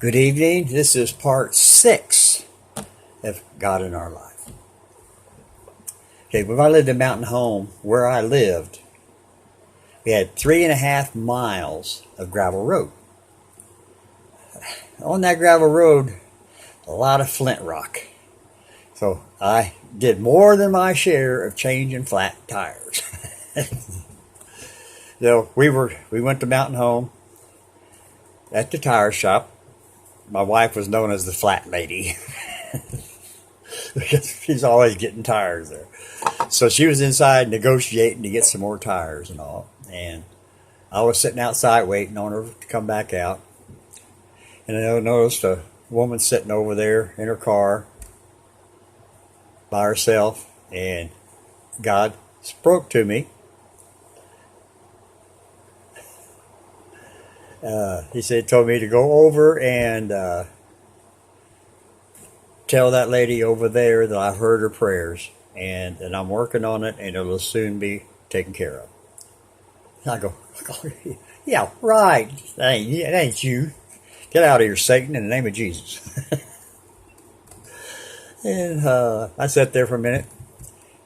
Good evening. This is part 6 of God in Our Life. Okay, when I lived in Mountain Home, where I lived, we had 3.5 miles of gravel road. On that gravel road, a lot of flint rock. So I did more than my share of changing flat tires. So we went to Mountain Home at the tire shop. My wife was known as the flat lady because she's always getting tires there. So she was inside negotiating to get some more tires and all. And I was sitting outside waiting on her to come back out. And I noticed a woman sitting over there in her car by herself. And God spoke to me. He told me to go over and tell that lady over there that I've heard her prayers and that I'm working on it and it'll soon be taken care of. And I go, yeah, right. That ain't you. Get out of here, Satan, in the name of Jesus. And I sat there for a minute.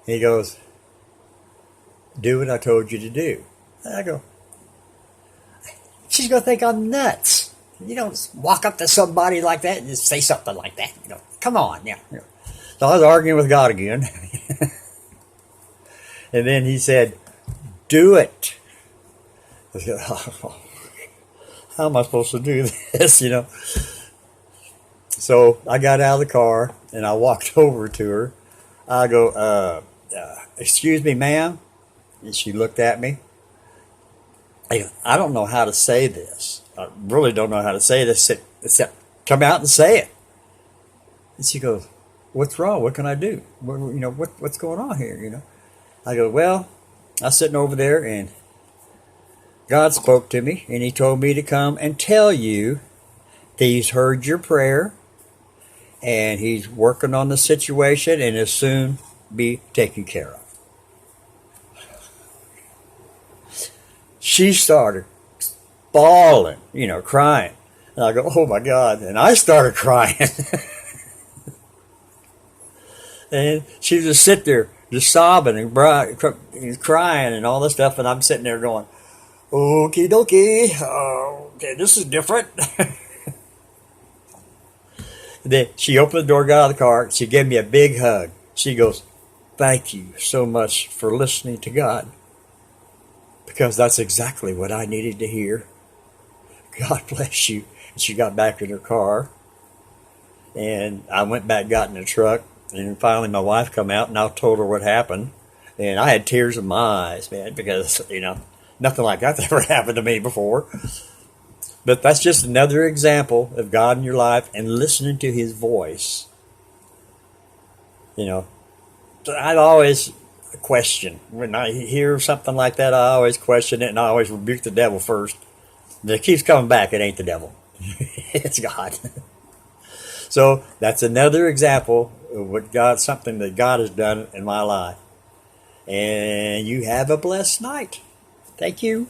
And he goes, do what I told you to do. And I go, she's going to think I'm nuts. You don't walk up to somebody like that and just say something like that. Come on. Yeah. So I was arguing with God again. And then he said, do it. I said, oh, how am I supposed to do this, So I got out of the car and I walked over to her. I go, excuse me, ma'am. And she looked at me. I don't know how to say this. I really don't know how to say this except come out and say it. And she goes, what's wrong? What can I do? What's going on here? I go, well, I was sitting over there and God spoke to me and he told me to come and tell you that he's heard your prayer and he's working on the situation and it'll soon be taken care of. She started bawling, crying. And I go, oh my God. And I started crying. And she just sit there, just sobbing and crying and all this stuff. And I'm sitting there going, okie dokie. Okay, this is different. And then she opened the door, got out of the car. She gave me a big hug. She goes, thank you so much for listening to God. Because that's exactly what I needed to hear. God bless you. And she got back in her car. And I went back, got in the truck. And finally my wife come out and I told her what happened. And I had tears in my eyes, man, because, nothing like that's ever happened to me before. But that's just another example of God in your life and listening to his voice. I'd always question. When I hear something like that, I always question it and I always rebuke the devil first. And it keeps coming back. It ain't the devil. It's God. So that's another example of something that God has done in my life. And you have a blessed night. Thank you.